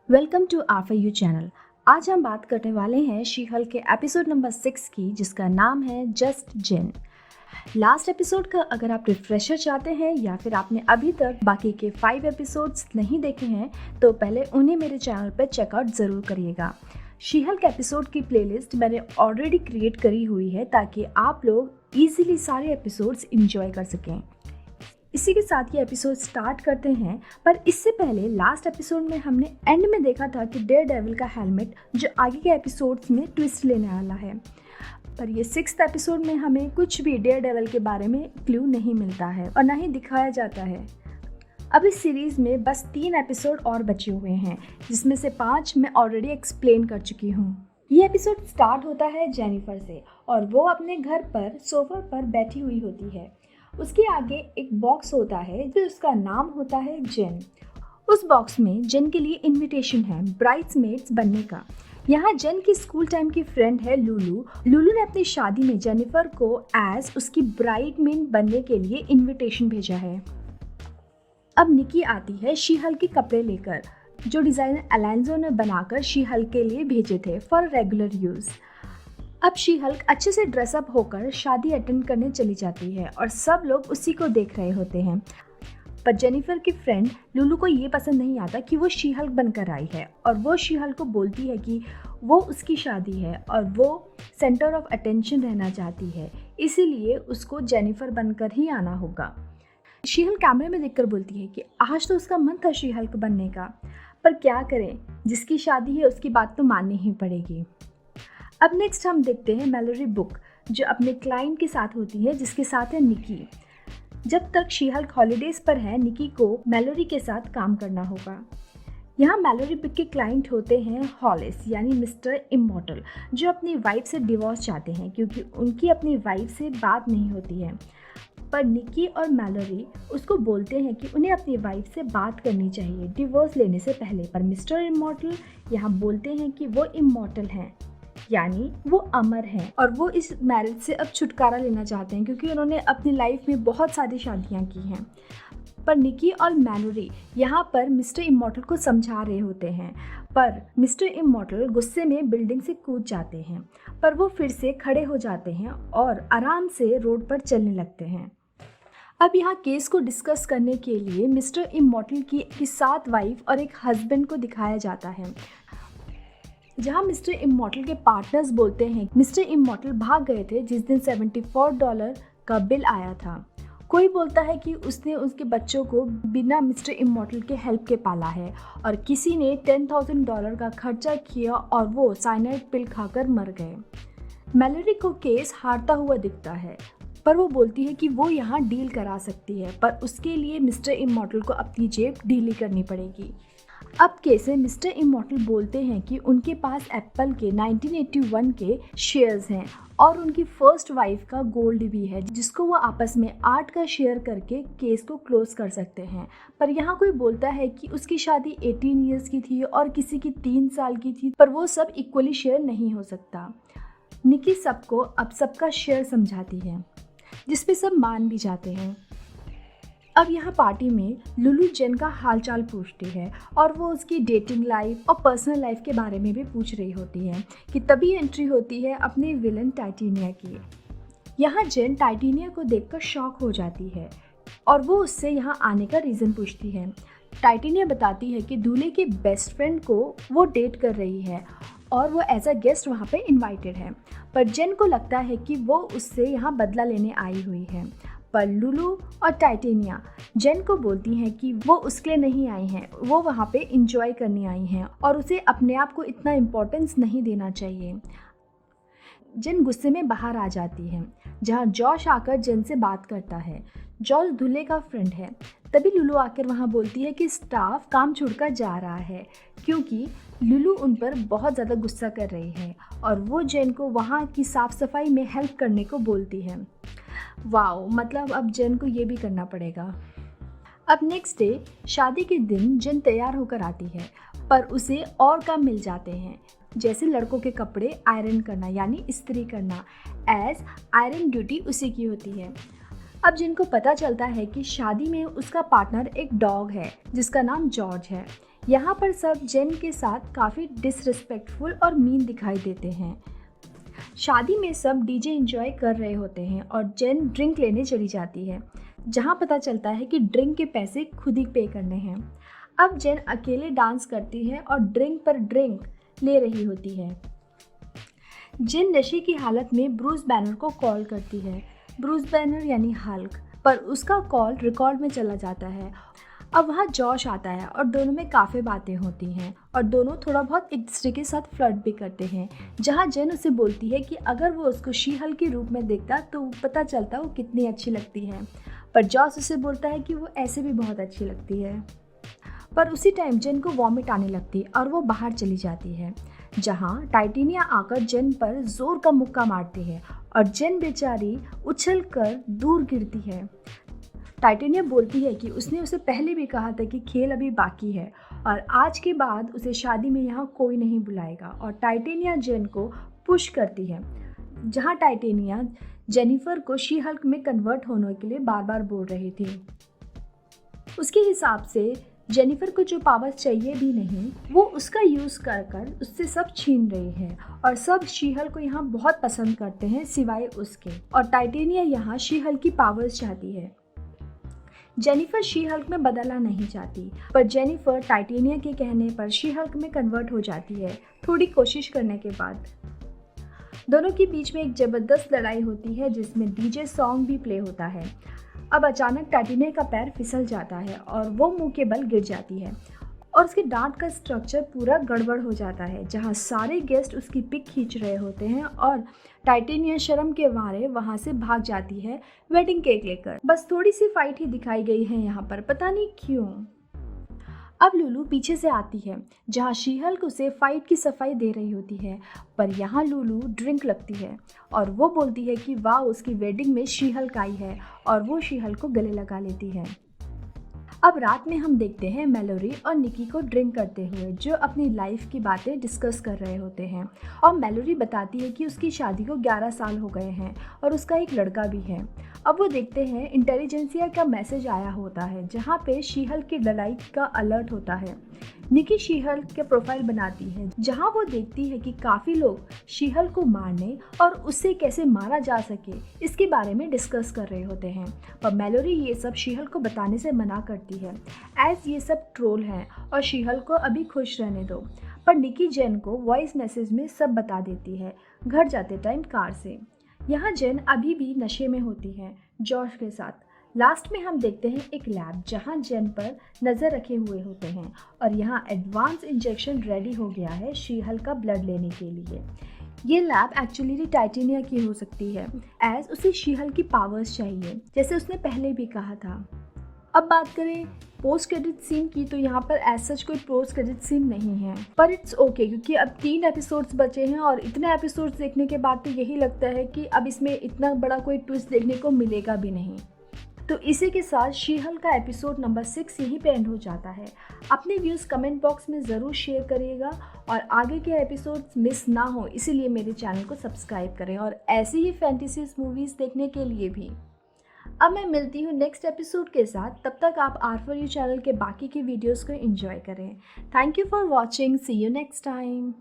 Welcome to our you channel. आज हम बात करने वाले हैं शी हल्क के एपिसोड नंबर 6 की, जिसका नाम है जस्ट जिन। लास्ट एपिसोड का अगर आप रिफ्रेशर चाहते हैं या फिर आपने अभी तक बाकी के 5 एपिसोड्स नहीं देखे हैं तो पहले उन्हें मेरे चैनल पर चेकआउट ज़रूर करिएगा। शी हल्क एपिसोड की प्लेलिस्ट मैंने ऑलरेडी क्रिएट करी हुई है ताकि आप लोग ईजिली सारे एपिसोड्स इंजॉय कर सकें। इसी के साथ ये एपिसोड स्टार्ट करते हैं, पर इससे पहले लास्ट एपिसोड में हमने एंड में देखा था कि डेयर डेविल का हेलमेट जो आगे के एपिसोड्स में ट्विस्ट लेने वाला है, पर ये 6th एपिसोड में हमें कुछ भी डेयर डेविल के बारे में क्लू नहीं मिलता है और ना ही दिखाया जाता है। अब इस सीरीज़ में बस 3 एपिसोड और बचे हुए हैं, जिसमें से 5 मैं ऑलरेडी एक्सप्लेन कर चुकी हूँ। ये एपिसोड स्टार्ट होता है जेनिफर से और वो अपने घर पर सोफा पर बैठी हुई होती है। उसके आगे एक बॉक्स होता है जो उसका नाम होता है जेन। उस बॉक्स में जेन के लिए इनविटेशन है ब्राइड्समेड्स बनने का। यहाँ जेन की स्कूल टाइम की फ्रेंड है लुलू। लुलू ने अपनी शादी में जेनिफर को एज उसकी ब्राइडमेड बनने के लिए इनविटेशन भेजा है। अब निकी आती है शी हल्क के कपड़े लेकर, जो डिज़ाइनर अलेंजो ने बनाकर शी हल्क के लिए भेजे थे फॉर रेगुलर यूज़। अब शी हल्क अच्छे से ड्रेसअप होकर शादी अटेंड करने चली जाती है और सब लोग उसी को देख रहे होते हैं, पर जेनिफर की फ्रेंड लुलू को ये पसंद नहीं आता कि वो शी हल्क बनकर आई है और वो शी हल्क को बोलती है कि वो उसकी शादी है और वो सेंटर ऑफ अटेंशन रहना चाहती है, इसीलिए उसको जेनिफर बनकर ही आना होगा। शी हल्क कैमरे में देखकर बोलती है कि आज तो उसका मन था शी हल्क बनने का, पर क्या करें, जिसकी शादी है उसकी बात तो माननी ही पड़ेगी। अब नेक्स्ट हम देखते हैं मैलोरी बुक, जो अपने क्लाइंट के साथ होती है, जिसके साथ है निकी। जब तक शी हल्क हॉलीडेज़ पर है, निकी को मैलोरी के साथ काम करना होगा। यहाँ मैलोरी बुक के क्लाइंट होते हैं हॉलिस यानी मिस्टर इमॉर्टल, जो अपनी वाइफ से डिवोर्स चाहते हैं क्योंकि उनकी अपनी वाइफ से बात नहीं होती है। पर निकी और मैलोरी उसको बोलते हैं कि उन्हें अपनी वाइफ से बात करनी चाहिए डिवोर्स लेने से पहले, पर मिस्टर इमॉर्टल यहाँ बोलते हैं कि वो इमॉर्टल हैं, यानी वो अमर हैं और वो इस मैरिज से अब छुटकारा लेना चाहते हैं क्योंकि उन्होंने अपनी लाइफ में बहुत सारी शादियां की हैं। पर निकी और मैलोरी यहाँ पर मिस्टर इमॉर्टल को समझा रहे होते हैं, पर मिस्टर इमॉर्टल गुस्से में बिल्डिंग से कूद जाते हैं, पर वो फिर से खड़े हो जाते हैं और आराम से रोड पर चलने लगते हैं। अब यहाँ केस को डिस्कस करने के लिए मिस्टर इमॉर्टल की 7 वाइफ और एक हस्बैंड को दिखाया जाता है, जहाँ मिस्टर इमॉर्टल के पार्टनर्स बोलते हैं मिस्टर इमॉर्टल भाग गए थे जिस दिन $74 का बिल आया था। कोई बोलता है कि उसने उसके बच्चों को बिना मिस्टर इमॉर्टल के हेल्प के पाला है और किसी ने $10,000 का खर्चा किया और वो साइनाइड पिल खाकर मर गए। मैलोरी को केस हारता हुआ दिखता है, पर वो बोलती है कि वो यहाँ डील करा सकती है, पर उसके लिए मिस्टर इमॉर्टल को अपनी जेब ढीली करनी पड़ेगी। अब कैसे मिस्टर इमॉर्टल बोलते हैं कि उनके पास एप्पल के 1981 के शेयर्स हैं और उनकी फर्स्ट वाइफ का गोल्ड भी है, जिसको वो आपस में 8 का शेयर करके केस को क्लोज कर सकते हैं। पर यहाँ कोई बोलता है कि उसकी शादी 18 ईयर्स की थी और किसी की 3 साल की थी, पर वो सब इक्वली शेयर नहीं हो सकता। निकी सबको अब सबका शेयर समझाती है, जिसपे सब मान भी जाते हैं। अब यहाँ पार्टी में लुलू जेन का हालचाल पूछती है और वो उसकी डेटिंग लाइफ और पर्सनल लाइफ के बारे में भी पूछ रही होती है कि तभी एंट्री होती है अपने विलन टाइटेनिया की। यहाँ जेन टाइटेनिया को देखकर शॉक हो जाती है और वो उससे यहाँ आने का रीज़न पूछती है। टाइटेनिया बताती है कि दूल्हे के बेस्ट फ्रेंड को वो डेट कर रही है और वो एज अ गेस्ट वहाँ पे इनवाइटेड है, पर जेन को लगता है कि वो उससे यहाँ बदला लेने आई हुई है। पर लुलू और टाइटेनिया जेन को बोलती हैं कि वो उसके लिए नहीं आई हैं, वो वहाँ पे इंजॉय करने आई हैं और उसे अपने आप को इतना इम्पोर्टेंस नहीं देना चाहिए। जेन गुस्से में बाहर आ जाती है, जहाँ जॉश आकर जेन से बात करता है। जॉश दूल्हे का फ्रेंड है। तभी लुलू आकर वहाँ बोलती है कि स्टाफ काम छोड़कर जा रहा है क्योंकि लुलू उन पर बहुत ज़्यादा गुस्सा कर रही है और वो जेन को वहाँ की साफ़ सफाई में हेल्प करने को बोलती है। वाओ, मतलब अब जेन को ये भी करना पड़ेगा। अब नेक्स्ट डे शादी के दिन जेन तैयार होकर आती है, पर उसे और काम मिल जाते हैं, जैसे लड़कों के कपड़े आयरन करना यानी इस्त्री करना, एज आयरन ड्यूटी उसी की होती है। अब जिनको पता चलता है कि शादी में उसका पार्टनर एक डॉग है जिसका नाम जॉर्ज है। यहाँ पर सब जेन के साथ काफ़ी डिसरिस्पेक्टफुल और मीन दिखाई देते हैं। शादी में सब डीजे एंजॉय कर रहे होते हैं और जेन ड्रिंक लेने चली जाती है, जहाँ पता चलता है कि ड्रिंक के पैसे खुद ही पे करने हैं। अब जेन अकेले डांस करती है और ड्रिंक पर ड्रिंक ले रही होती है। जेन नशे की हालत में ब्रूस बैनर को कॉल करती है। ब्रूस बैनर यानी हल्क, पर उसका कॉल रिकॉर्ड में चला जाता है। अब वहाँ जॉश आता है और दोनों में काफ़ी बातें होती हैं और दोनों थोड़ा बहुत एक दूसरे के साथ फ्लर्ट भी करते हैं, जहाँ जेन उसे बोलती है कि अगर वो उसको शी हल्क के रूप में देखता तो पता चलता वो कितनी अच्छी लगती है, पर जॉश उसे बोलता है कि वो ऐसे भी बहुत अच्छी लगती है। पर उसी टाइम जेन को वॉमिट आने लगती है और वो बाहर चली जाती है, जहाँ टाइटेनिया आकर जेन पर जोर का मुक्का मारती है और जेन बेचारी उछल कर दूर गिरती है। टाइटेनिया बोलती है कि उसने उसे पहले भी कहा था कि खेल अभी बाकी है और आज के बाद उसे शादी में यहाँ कोई नहीं बुलाएगा, और टाइटेनिया जेन को पुश करती है, जहाँ टाइटेनिया जेनिफर को शी हल्क में कन्वर्ट होने के लिए बार बार बोल रही थी। उसके हिसाब से जेनिफर को जो पावर्स चाहिए भी नहीं, वो उसका यूज़ कर कर उससे सब छीन रही है और सब शी हल्क को यहाँ बहुत पसंद करते हैं सिवाय उसके, और टाइटेनिया यहाँ शी हल्क की पावर्स चाहती है। जेनिफर शी हल्क में बदलना नहीं चाहती, पर जेनिफर टाइटेनिया के कहने पर शी हल्क में कन्वर्ट हो जाती है थोड़ी कोशिश करने के बाद। दोनों के बीच में एक ज़बरदस्त लड़ाई होती है जिसमें डीजे सॉन्ग भी प्ले होता है। अब अचानक टाइटेनिया का पैर फिसल जाता है और वो मुंह के बल गिर जाती है और उसके दांत का स्ट्रक्चर पूरा गड़बड़ हो जाता है, जहाँ सारे गेस्ट उसकी पिक खींच रहे होते हैं और टाइटेनिया शर्म के मारे वहाँ से भाग जाती है वेडिंग केक लेकर। बस थोड़ी सी फाइट ही दिखाई गई है यहाँ पर, पता नहीं क्यों। अब लुलू पीछे से आती है, जहाँ शी हल्क उसे फाइट की सफाई दे रही होती है, पर यहाँ लुलू ड्रिंक लगती है और वो बोलती है कि वाह, उसकी वेडिंग में शी हल्क आई है और वो शी हल्क को गले लगा लेती है। अब रात में हम देखते हैं मैलोरी और निकी को ड्रिंक करते हुए, जो अपनी लाइफ की बातें डिस्कस कर रहे होते हैं, और मैलोरी बताती है कि उसकी शादी को 11 साल हो गए हैं और उसका एक लड़का भी है। अब वो देखते हैं इंटेलिजेंसिया का मैसेज आया होता है, जहाँ पे शी हल्क की लड़ाई का अलर्ट होता है। निकी शी हल्क के प्रोफाइल बनाती है, जहाँ वो देखती है कि काफ़ी लोग शी हल्क को मारने और उससे कैसे मारा जा सके इसके बारे में डिस्कस कर रहे होते हैं, पर मैलोरी ये सब शी हल्क को बताने से मना करती है, एज ये सब ट्रोल हैं और शी हल्क को अभी खुश रहने दो। पर निकी जेन को वॉइस मैसेज में सब बता देती है घर जाते टाइम कार से। यहाँ जेन अभी भी नशे में होती है जॉश के साथ। लास्ट में हम देखते हैं एक लैब, जहाँ जेन पर नज़र रखे हुए होते हैं और यहाँ एडवांस इंजेक्शन रेडी हो गया है शी हल्क का ब्लड लेने के लिए। ये लैब एक्चुअली टाइटेनिया की हो सकती है, एज उसे शी हल्क की पावर्स चाहिए, जैसे उसने पहले भी कहा था। अब बात करें पोस्ट क्रेडिट सीन की, तो यहाँ पर एज सच कोई पोस्ट क्रेडिट सीन नहीं है, पर इट्स ओके क्योंकि अब 3 एपिसोड्स बचे हैं और इतने एपिसोड्स देखने के बाद तो यही लगता है कि अब इसमें इतना बड़ा कोई ट्विस्ट देखने को मिलेगा भी नहीं। तो इसी के साथ शी हल्क का एपिसोड नंबर 6 यहीं पे एंड हो जाता है। अपने व्यूज़ कमेंट बॉक्स में ज़रूर शेयर करिएगा और आगे के एपिसोड्स मिस ना हो इसीलिए मेरे चैनल को सब्सक्राइब करें और ऐसी ही फैंटेसीज मूवीज़ देखने के लिए भी। अब मैं मिलती हूँ नेक्स्ट एपिसोड के साथ, तब तक आप R4U चैनल के बाकी के वीडियोज़ को एंजॉय करें। Thank you for watching, see you next time.